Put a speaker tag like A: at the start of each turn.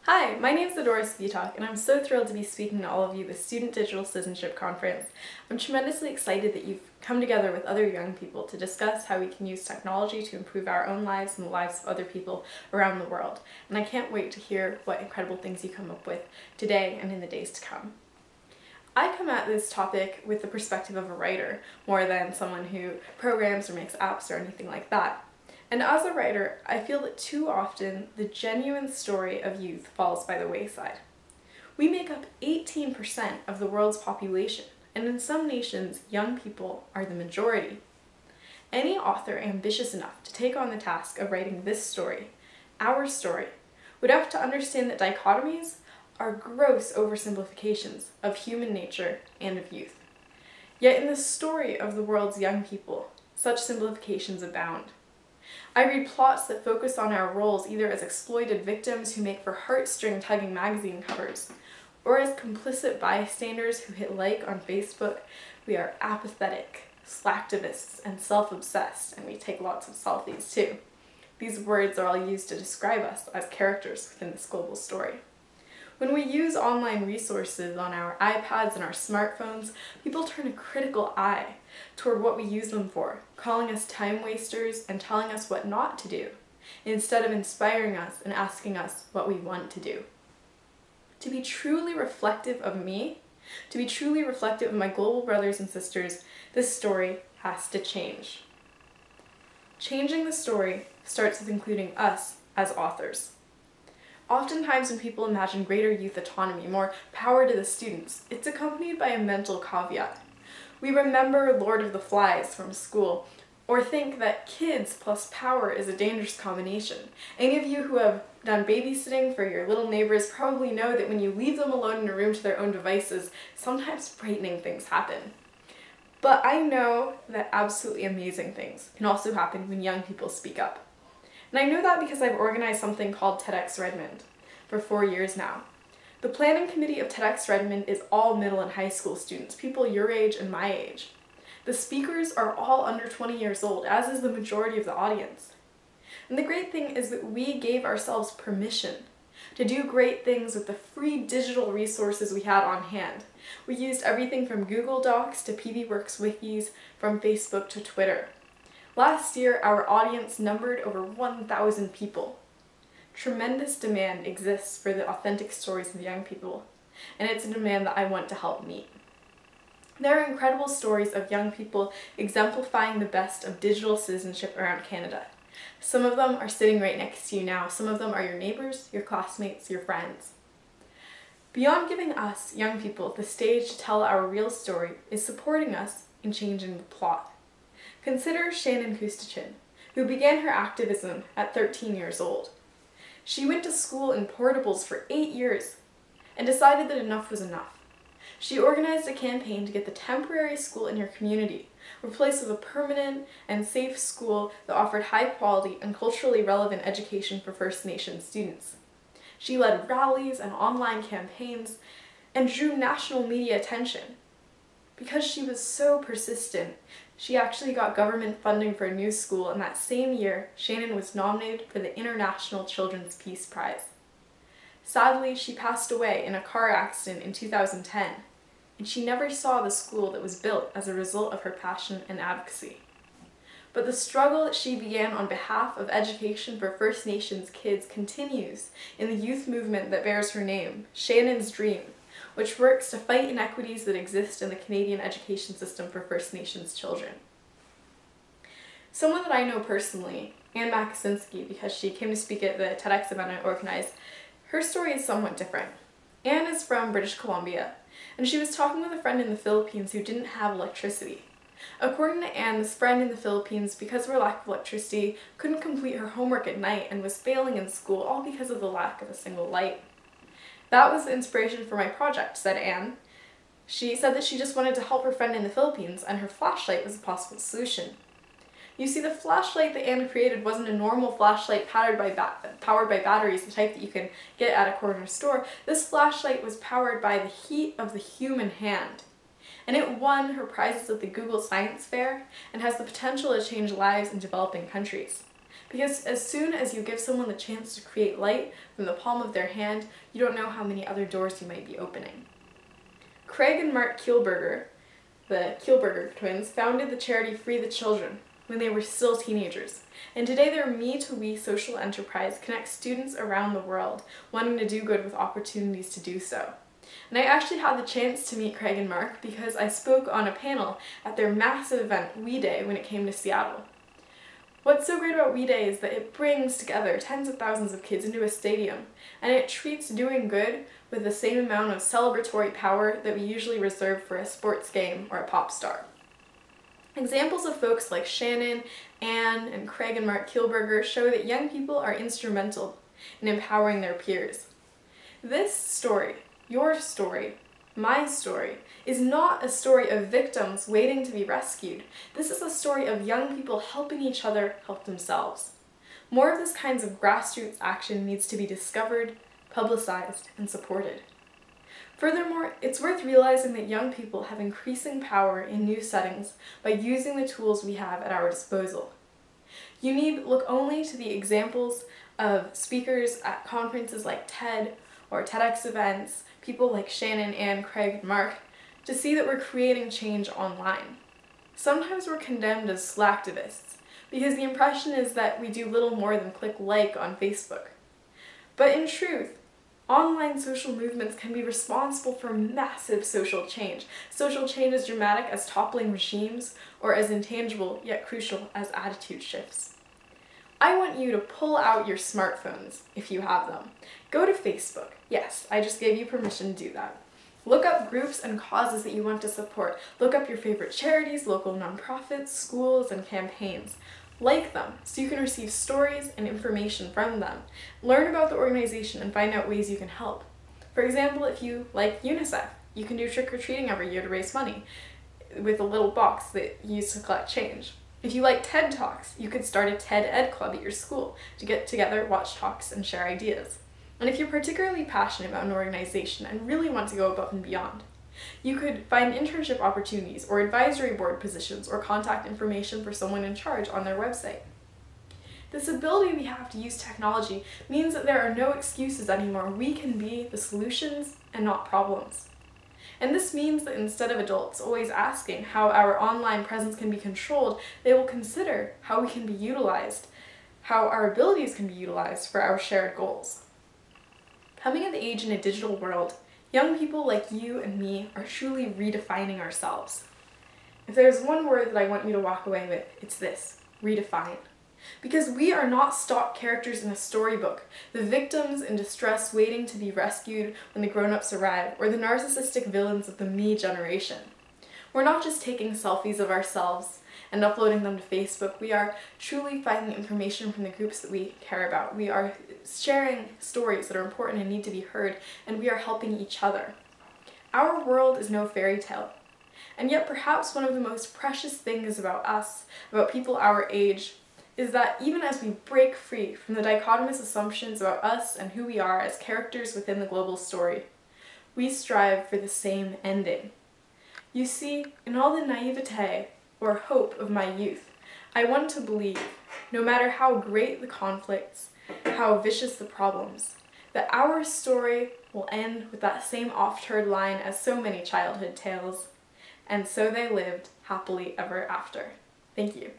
A: Hi, my name is Adora Svitak, and I'm so thrilled to be speaking to all of you at the Student Digital Citizenship Conference. I'm tremendously excited that you've come together with other young people to discuss how we can use technology to improve our own lives and the lives of other people around the world. And I can't wait to hear what incredible things you come up with today and in the days to come. I come at this topic with the perspective of a writer, more than someone who programs or makes apps or anything like that. And as a writer, I feel that too often the genuine story of youth falls by the wayside. We make up 18% of the world's population, and in some nations, young people are the majority. Any author ambitious enough to take on the task of writing this story, our story, would have to understand that dichotomies are gross oversimplifications of human nature and of youth. Yet in the story of the world's young people, such simplifications abound. I read plots that focus on our roles either as exploited victims who make for heartstring-tugging magazine covers, or as complicit bystanders who hit like on Facebook. We are apathetic, slacktivists, and self-obsessed, and we take lots of selfies too. These words are all used to describe us as characters within this global story. When we use online resources on our iPads and our smartphones, people turn a critical eye toward what we use them for, calling us time wasters and telling us what not to do, instead of inspiring us and asking us what we want to do. To be truly reflective of me, to be truly reflective of my global brothers and sisters, this story has to change. Changing the story starts with including us as authors. Oftentimes when people imagine greater youth autonomy, more power to the students, it's accompanied by a mental caveat. We remember Lord of the Flies from school, or think that kids plus power is a dangerous combination. Any of you who have done babysitting for your little neighbors probably know that when you leave them alone in a room to their own devices, sometimes frightening things happen. But I know that absolutely amazing things can also happen when young people speak up. And I know that because I've organized something called TEDx Redmond for 4 years now. The planning committee of TEDx Redmond is all middle and high school students, people your age and my age. The speakers are all under 20 years old, as is the majority of the audience. And the great thing is that we gave ourselves permission to do great things with the free digital resources we had on hand. We used everything from Google Docs to PBWorks wikis, from Facebook to Twitter. Last year, our audience numbered over 1,000 people. Tremendous demand exists for the authentic stories of young people, and it's a demand that I want to help meet. There are incredible stories of young people exemplifying the best of digital citizenship around Canada. Some of them are sitting right next to you now. Some of them are your neighbors, your classmates, your friends. Beyond giving us, young people, the stage to tell our real story is supporting us in changing the plot. Consider Shannon Kustachin, who began her activism at 13 years old. She went to school in portables for 8 years and decided that enough was enough. She organized a campaign to get the temporary school in her community replaced with a permanent and safe school that offered high quality and culturally relevant education for First Nations students. She led rallies and online campaigns and drew national media attention. Because she was so persistent, she actually got government funding for a new school, and that same year, Shannon was nominated for the International Children's Peace Prize. Sadly, she passed away in a car accident in 2010, and she never saw the school that was built as a result of her passion and advocacy. But the struggle that she began on behalf of education for First Nations kids continues in the youth movement that bears her name, Shannon's Dream, which works to fight inequities that exist in the Canadian education system for First Nations children. Someone that I know personally, Anne Makasinski, because she came to speak at the TEDx event I organized, her story is somewhat different. Anne is from British Columbia, and she was talking with a friend in the Philippines who didn't have electricity. According to Anne, this friend in the Philippines, because of her lack of electricity, couldn't complete her homework at night and was failing in school, all because of the lack of a single light. That was the inspiration for my project, said Anne. She said that she just wanted to help her friend in the Philippines, and her flashlight was a possible solution. You see, the flashlight that Anne created wasn't a normal flashlight powered by batteries, the type that you can get at a corner store. This flashlight was powered by the heat of the human hand. And it won her prizes at the Google Science Fair and has the potential to change lives in developing countries. Because as soon as you give someone the chance to create light from the palm of their hand, you don't know how many other doors you might be opening. Craig and Mark Kielburger, the Kielburger twins, founded the charity Free the Children when they were still teenagers, and today their me-to-we social enterprise connects students around the world wanting to do good with opportunities to do so. And I actually had the chance to meet Craig and Mark because I spoke on a panel at their massive event, We Day, when it came to Seattle. What's so great about We Day is that it brings together tens of thousands of kids into a stadium, and it treats doing good with the same amount of celebratory power that we usually reserve for a sports game or a pop star. Examples of folks like Shannon, Anne, and Craig and Mark Kielburger show that young people are instrumental in empowering their peers. This story, your story, my story, is not a story of victims waiting to be rescued. This is a story of young people helping each other help themselves. More of this kinds of grassroots action needs to be discovered, publicized, and supported. Furthermore, it's worth realizing that young people have increasing power in new settings by using the tools we have at our disposal. You need look only to the examples of speakers at conferences like TED or TEDx events, people like Shannon, Anne, Craig, and Mark, to see that we're creating change online. Sometimes we're condemned as slacktivists, because the impression is that we do little more than click like on Facebook. But in truth, online social movements can be responsible for massive social change as dramatic as toppling regimes, or as intangible yet crucial as attitude shifts. I want you to pull out your smartphones, if you have them. Go to Facebook. Yes, I just gave you permission to do that. Look up groups and causes that you want to support. Look up your favorite charities, local nonprofits, schools, and campaigns. Like them so you can receive stories and information from them. Learn about the organization and find out ways you can help. For example, if you like UNICEF, you can do trick-or-treating every year to raise money with a little box that you use to collect change. If you like TED Talks, you could start a TED Ed Club at your school to get together, watch talks, and share ideas. And if you're particularly passionate about an organization and really want to go above and beyond, you could find internship opportunities or advisory board positions or contact information for someone in charge on their website. This ability we have to use technology means that there are no excuses anymore. We can be the solutions and not problems. And this means that instead of adults always asking how our online presence can be controlled, they will consider how we can be utilized, how our abilities can be utilized for our shared goals. Coming of age in a digital world, young people like you and me are truly redefining ourselves. If there's one word that I want you to walk away with, it's this: redefine. Because we are not stock characters in a storybook, the victims in distress waiting to be rescued when the grown-ups arrive, or the narcissistic villains of the me generation. We're not just taking selfies of ourselves and uploading them to Facebook. We are truly finding information from the groups that we care about. We are sharing stories that are important and need to be heard, and we are helping each other. Our world is no fairy tale. And yet perhaps one of the most precious things about us, about people our age, is that even as we break free from the dichotomous assumptions about us and who we are as characters within the global story, we strive for the same ending. You see, in all the naivete or hope of my youth, I want to believe, no matter how great the conflicts, how vicious the problems, that our story will end with that same oft-heard line as so many childhood tales, and so they lived happily ever after. Thank you.